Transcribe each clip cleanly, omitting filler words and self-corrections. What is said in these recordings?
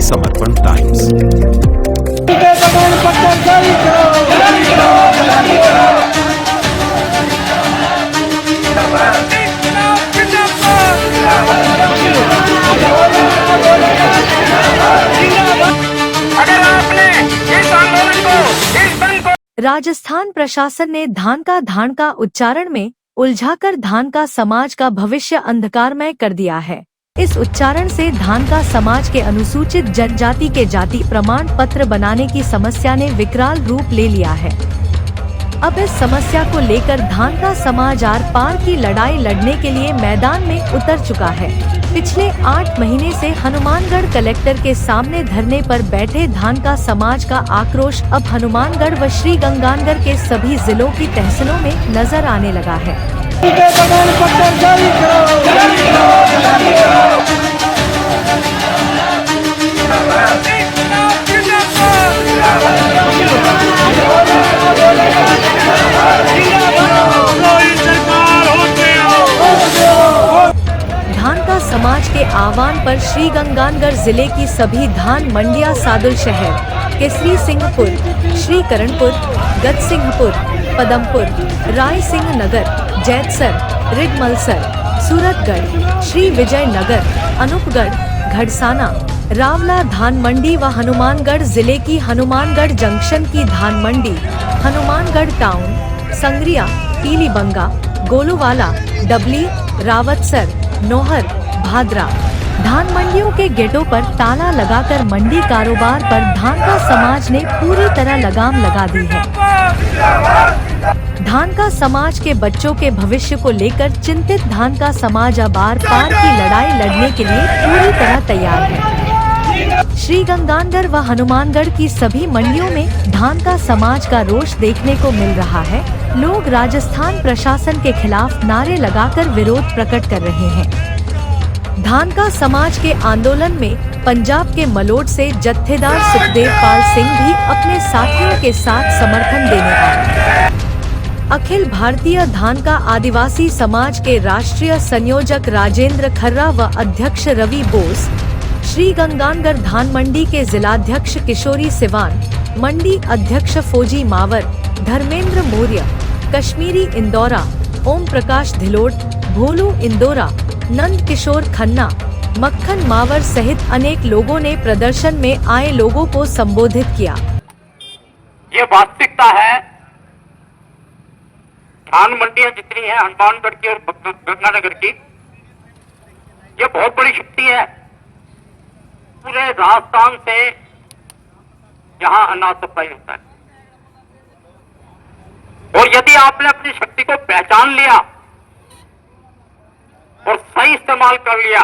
समर्पण टाइम्स। राजस्थान प्रशासन ने धान का उच्चारण में उलझाकर धान का समाज का भविष्य अंधकारमय कर दिया है। इस उच्चारण से धान का समाज के अनुसूचित जनजाति के जाति प्रमाण पत्र बनाने की समस्या ने विकराल रूप ले लिया है। अब इस समस्या को लेकर धान का समाज आर पार की लड़ाई लड़ने के लिए मैदान में उतर चुका है। पिछले 8 महीने से हनुमानगढ़ कलेक्टर के सामने धरने पर बैठे धान का समाज का आक्रोश अब हनुमानगढ़ व श्रीगंगानगर के सभी जिलों की तहसीलों में नजर आने लगा है। धान का समाज के आह्वान पर श्रीगंगानगर जिले की सभी धान मंडियां सादुल शहर, केसरी सिंहपुर, श्रीकरणपुर, गजसिंहपुर, पदमपुर, राय सिंह नगर, जैतसर, रिडमलसर, सूरतगढ़, श्री विजय नगर, अनूपगढ़, घड़साना, रावला धान मंडी व हनुमानगढ़ जिले की हनुमानगढ़ जंक्शन की धान मंडी, हनुमानगढ़ टाउन, संग्रिया, पीलीबंगा, गोलूवाला, डबली, रावतसर, नोहर, भादरा धान मंडियों के गेटों पर ताला लगाकर मंडी कारोबार पर धान का समाज ने पूरी तरह लगाम लगा दी है। धान का समाज के बच्चों के भविष्य को लेकर चिंतित धान का समाज अब आर पार की लड़ाई लड़ने के लिए पूरी तरह तैयार है। श्रीगंगानगर व हनुमानगढ़ की सभी मंडियों में धान का समाज का रोष देखने को मिल रहा है। लोग राजस्थान प्रशासन के खिलाफ नारे लगाकर विरोध प्रकट कर रहे हैं। धान का समाज के आंदोलन में पंजाब के मलोट से जत्थेदार सुखदेव पाल सिंह भी अपने साथियों के साथ समर्थन देने आए। अखिल भारतीय धान का आदिवासी समाज के राष्ट्रीय संयोजक राजेंद्र खर्रा व अध्यक्ष रवि बोस, श्रीगंगानगर धान मंडी के जिलाध्यक्ष किशोरी सिवान, मंडी अध्यक्ष फौजी मावर, धर्मेंद्र मौर्य, कश्मीरी इंदौरा, ओम प्रकाश धिलोड, भोलू इंदौरा, नंद किशोर खन्ना, मक्खन मावर सहित अनेक लोगों ने प्रदर्शन में आए लोगों को संबोधित किया। ये वास्तविकता है। धान मंडियां जितनी है हनुमानगढ़ की और गंगानगर की, ये बहुत बड़ी शक्ति है। पूरे राजस्थान से यहाँ अनाज सप्लाई होता है और यदि आपने अपनी शक्ति को पहचान लिया और सही इस्तेमाल कर लिया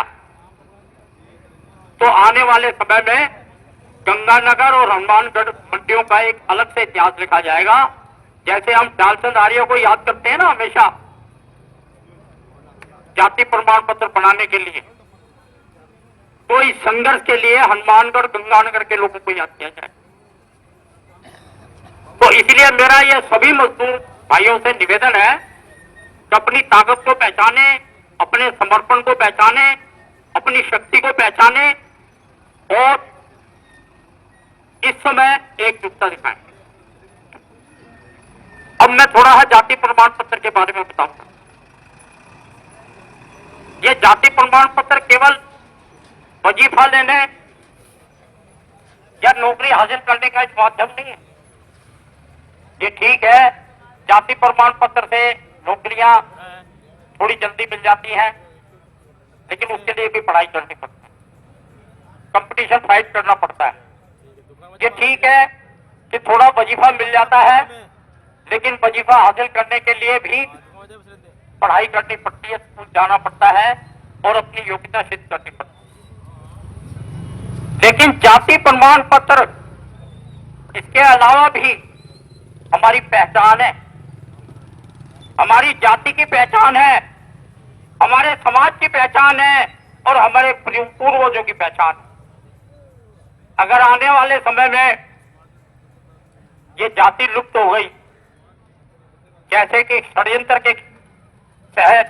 तो आने वाले समय में गंगानगर और हनुमानगढ़ मंडियों का एक अलग से इतिहास लिखा जाएगा। जैसे हम डालसनदारियों को याद करते हैं ना हमेशा जाति प्रमाण पत्र बनाने के लिए, तो इस संघर्ष के लिए हनुमानगढ़ गंगानगर के लोगों को याद किया जाए। तो इसलिए मेरा यह सभी मजदूर भाइयों से निवेदन है कि अपनी ताकत को पहचाने, अपने समर्पण को पहचाने, अपनी शक्ति को पहचाने और इस समय एकजुटता दिखाएं। अब मैं थोड़ा सा जाति प्रमाण पत्र के बारे में बताऊंगा। यह जाति प्रमाण पत्र केवल वजीफा लेने या नौकरी हासिल करने का एक माध्यम नहीं है। ये ठीक है, जाति प्रमाण पत्र से नौकरियां थोड़ी जल्दी मिल जाती हैं, लेकिन उसके लिए भी पढ़ाई करनी पड़ती है, कंपटीशन फाइट करना पड़ता है। ये ठीक है कि थोड़ा वजीफा मिल जाता है, लेकिन वजीफा हासिल करने के लिए भी पढ़ाई करनी पड़ती है, स्कूल जाना पड़ता है और अपनी योग्यता सिद्ध करनी पड़ती है। लेकिन जाति प्रमाण पत्र इसके अलावा भी हमारी पहचान है, हमारी जाति की पहचान है, हमारे समाज की पहचान है और हमारे पूर्वजों की पहचान है। अगर आने वाले समय में ये जाति लुप्त हो गई, जैसे कि षड्यंत्र के तहत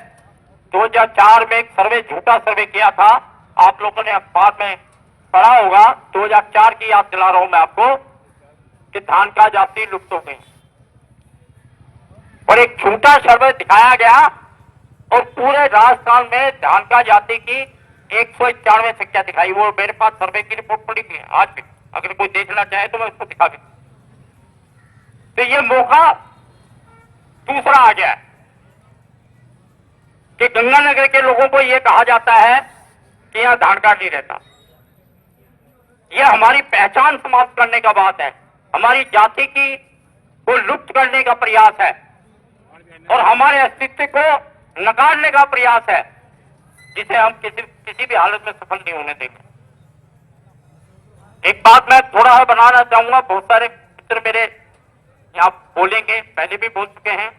2004 में एक सर्वे, झूठा सर्वे किया था, आप लोगों ने अखबार में पढ़ा होगा, 2004 की याद दिला रहा हूं मैं आपको, कि धान का जाति लुप्त हो गई और एक झूठा सर्वे दिखाया गया और पूरे राजस्थान में धान का जाति की 191 संख्या दिखाई। वो मेरे पास सर्वे की रिपोर्ट पड़ी थी आज भी, अगर कोई देखना चाहे तो मैं उसको दिखा दूं। तो ये मौका दूसरा आ गया कि गंगानगर के लोगों को यह कहा जाता है कि यहां धान कार्ड नहीं रहता। यह हमारी पहचान समाप्त करने का बात है, हमारी जाति की को लुप्त करने का प्रयास है और हमारे अस्तित्व को नकारने का प्रयास है, जिसे हम किसी भी हालत में सफल नहीं होने देंगे। एक बात मैं थोड़ा सा बनाना चाहूंगा, बहुत सारे मित्र मेरे यहाँ बोलेंगे, पहले भी बोल चुके हैं,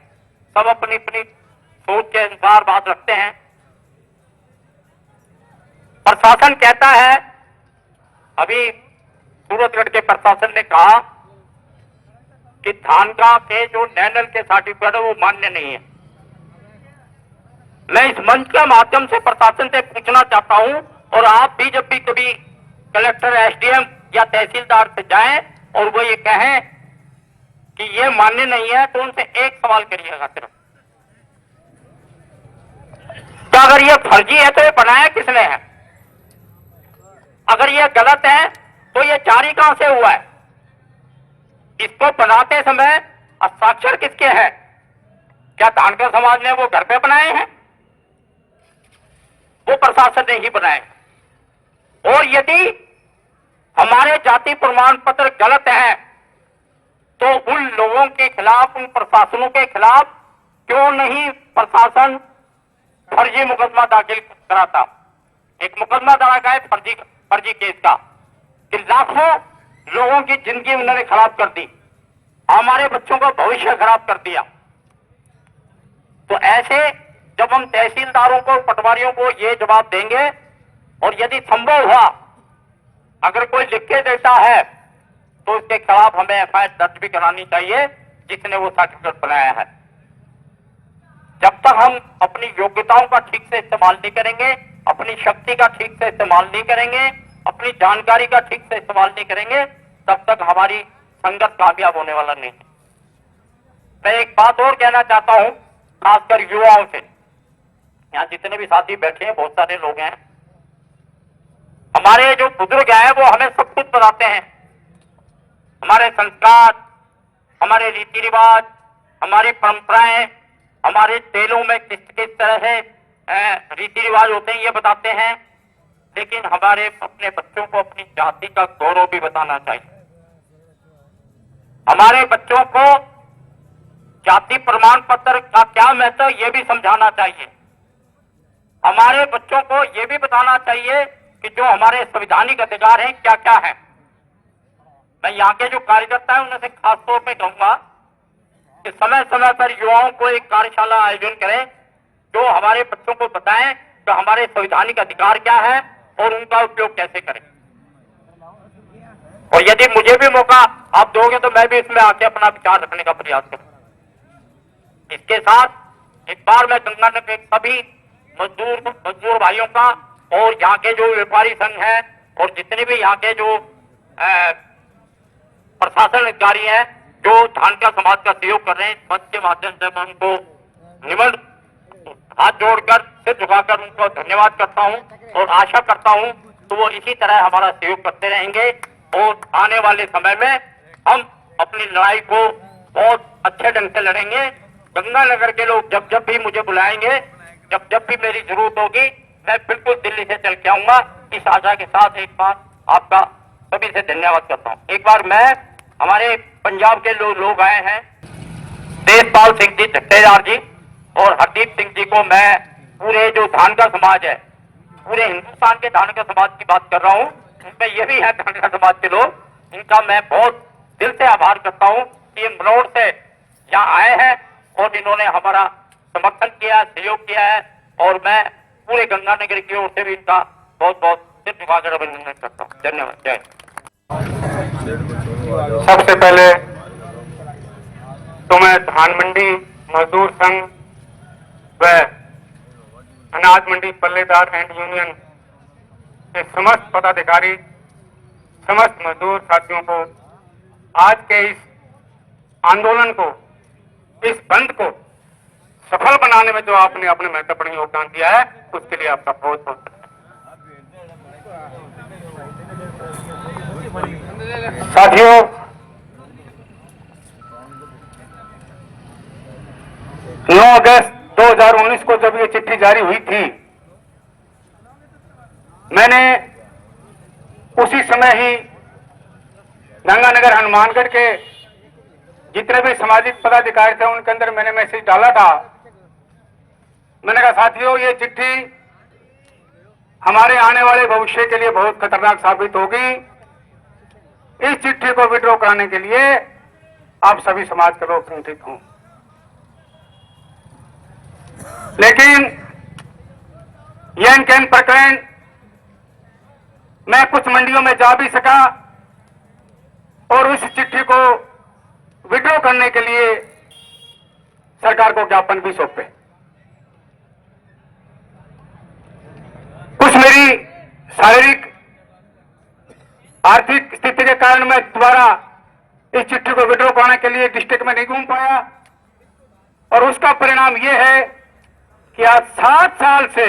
सब अपनी अपनी सोच के अनुसार बात रखते हैं। प्रशासन कहता है, अभी सूरतगढ़ के प्रशासन ने कहा कि धान का के जो नैनल के सर्टिफिकेट है वो मान्य नहीं है। मैं इस मंच के माध्यम से प्रशासन से पूछना चाहता हूं, और आप भी जब भी कभी कलेक्टर, एसडीएम या तहसीलदार से जाएं और वो ये कहें कि ये मान्य नहीं है, तो उनसे एक सवाल करिएगा सिर्फ, तो अगर ये फर्जी है तो ये बनाया किसने है? अगर ये गलत है तो ये जारी कहां से हुआ है? इसको बनाते समय हस्ताक्षर किसके हैं? क्या धानकर समाज ने वो घर पे बनाए हैं? वो प्रशासन ने ही बनाए। और यदि हमारे जाति प्रमाण पत्र गलत हैं तो उन लोगों के खिलाफ, उन प्रशासनों के खिलाफ क्यों नहीं प्रशासन फर्जी मुकदमा दाखिल कराता? एक मुकदमा दर्ज है फर्जी केस का, कि लाखों लोगों की जिंदगी उन्होंने खराब कर दी, हमारे बच्चों का भविष्य खराब कर दिया। तो ऐसे जब हम तहसीलदारों को, पटवारियों को ये जवाब देंगे, और यदि संभव हुआ अगर कोई लिख के देता है तो उसके खिलाफ हमें एफआईआर दर्ज भी करानी चाहिए जिसने वो सर्टिफिकेट बनाया है। जब तक हम अपनी योग्यताओं का ठीक से इस्तेमाल नहीं करेंगे, अपनी शक्ति का ठीक से इस्तेमाल नहीं करेंगे, अपनी जानकारी का ठीक से इस्तेमाल नहीं करेंगे, तब तक हमारी संघर्ष कामयाब होने वाला नहीं। मैं एक बात और कहना चाहता हूं, खासकर युवाओं से, यहां जितने भी साथी बैठे हैं, बहुत सारे लोग हैं, हमारे जो बुजुर्ग हैं वो हमें सब कुछ बताते हैं, हमारे संस्कार, हमारे रीति रिवाज, हमारी परंपराएं, हमारे तेलों में किस किस तरह से रीति रिवाज होते हैं ये बताते हैं। लेकिन हमारे अपने बच्चों को अपनी जाति का गौरव भी बताना चाहिए। हमारे बच्चों को जाति प्रमाण पत्र का क्या महत्व ये भी समझाना चाहिए। हमारे बच्चों को ये भी बताना चाहिए कि जो हमारे संवैधानिक अधिकार हैं क्या क्या है। मैं यहाँ के जो कार्यकर्ता हैं उनसे खास तौर पे कहूंगा कि समय समय पर युवाओं को एक कार्यशाला आयोजन करें, जो हमारे बच्चों को बताएं कि हमारे संवैधानिक अधिकार क्या है और उनका उपयोग कैसे करें। और यदि मुझे भी मौका आप दोगे तो मैं भी इसमें आके अपना विचार रखने का प्रयास करूं। इसके साथ एक बार मैं गंगानगर के सभी मजदूर भाइयों का और यहाँ के जो व्यापारी संघ है और जितने भी यहाँ के जो प्रशासन अधिकारी हैं जो धानका समाज का सहयोग कर रहे हैं, इस मंच के माध्यम से मैं उनको निमन हाथ जोड़कर, सिर झुकाकर उनको धन्यवाद करता हूं और आशा करता हूं तो वो इसी तरह हमारा सहयोग करते रहेंगे और आने वाले समय में हम अपनी लड़ाई को बहुत अच्छे ढंग से लड़ेंगे। गंगानगर के लोग जब जब भी मुझे बुलाएंगे, जब जब भी मेरी जरूरत होगी, मैं बिल्कुल दिल्ली से चल के आऊंगा। इस आशा के साथ एक बार आपका सभी से धन्यवाद करता हूं। एक बार मैं हमारे पंजाब के लोग आए हैं, तेजपाल सिंह जी जट्टेदार जी और हरदीप सिंह जी को मैं पूरे जो धानका समाज है, पूरे हिंदुस्तान के धानका समाज की बात कर रहा हूं, उनमें ये भी है धानका समाज के लोग, इनका मैं बहुत दिल से आभार करता हूं कि ये मरोड़ से यहाँ आए हैं और इन्होंने हमारा समर्थन किया, सहयोग किया है और मैं पूरे गंगानगर की ओर से भी इनका बहुत बहुत सिर झुकाकर अभिनंदन करता हूँ। धन्यवाद। जय। सबसे पहले तो मैं धान मंडी मजदूर संघ व अनाज मंडी पल्लेदार एंड यूनियन के समस्त पदाधिकारी समस्त मजदूर साथियों को आज के इस आंदोलन को, इस बंद को सफल बनाने में जो आपने अपने महत्वपूर्ण योगदान दिया है, उसके लिए आपका बहुत बहुत साथियों, नौ अगस्त 2019 को जब ये चिट्ठी जारी हुई थी, मैंने उसी समय ही गंगानगर हनुमानगढ़ के जितने भी सामाजिक पदाधिकारी थे उनके अंदर मैंने मैसेज डाला था। मैंने कहा साथियों, ये चिट्ठी हमारे आने वाले भविष्य के लिए बहुत खतरनाक साबित होगी। इस चिट्ठी को विड्रॉ कराने के लिए आप सभी समाज के लोग संगठित हों। लेकिन यह प्रकरण मैं कुछ मंडियों में जा भी सका और उस चिट्ठी को विड्रॉ करने के लिए सरकार को ज्ञापन भी सौंपे। कुछ मेरी शारीरिक आर्थिक स्थिति के कारण मैं दोबारा इस चिट्ठी को विड्रॉ कराने के लिए डिस्ट्रिक्ट में नहीं घूम पाया और उसका परिणाम यह है कि आज 7 साल से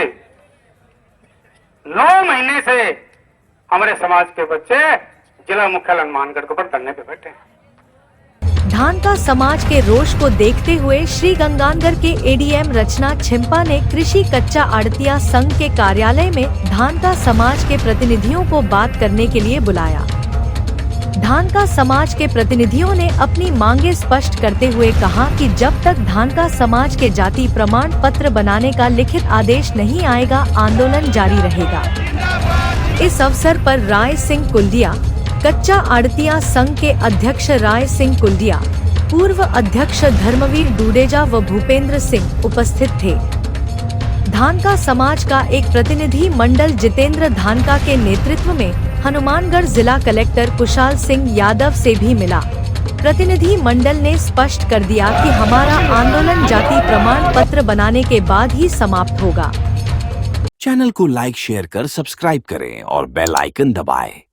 9 महीने से हमारे समाज के बच्चे जिला मुख्यालय हनुमानगढ़ के ऊपर धरने पे बैठे हैं। धानका समाज के रोष को देखते हुए श्री गंगानगर के एडीएम रचना छिम्पा ने कृषि कच्चा आड़तिया संघ के कार्यालय में धानका समाज के प्रतिनिधियों को बात करने के लिए बुलाया। धानका समाज के प्रतिनिधियों ने अपनी मांगे स्पष्ट करते हुए कहा कि जब तक धानका समाज के जाति प्रमाण पत्र बनाने का लिखित आदेश नहीं आएगा, आंदोलन जारी रहेगा। इस अवसर पर राय सिंह कुल्दिया, कच्चा आड़तिया संघ के अध्यक्ष राय सिंह कुल्दिया, पूर्व अध्यक्ष धर्मवीर डूडेजा व भूपेंद्र सिंह उपस्थित थे। धानका समाज का एक प्रतिनिधि मंडल जितेंद्र धानका के नेतृत्व में हनुमानगढ़ जिला कलेक्टर कुशाल सिंह यादव से भी मिला। प्रतिनिधि मंडल ने स्पष्ट कर दिया कि हमारा आंदोलन जाति प्रमाण पत्र बनाने के बाद ही समाप्त होगा। चैनल को लाइक शेयर कर सब्सक्राइब करें और बेल आइकन दबाएं।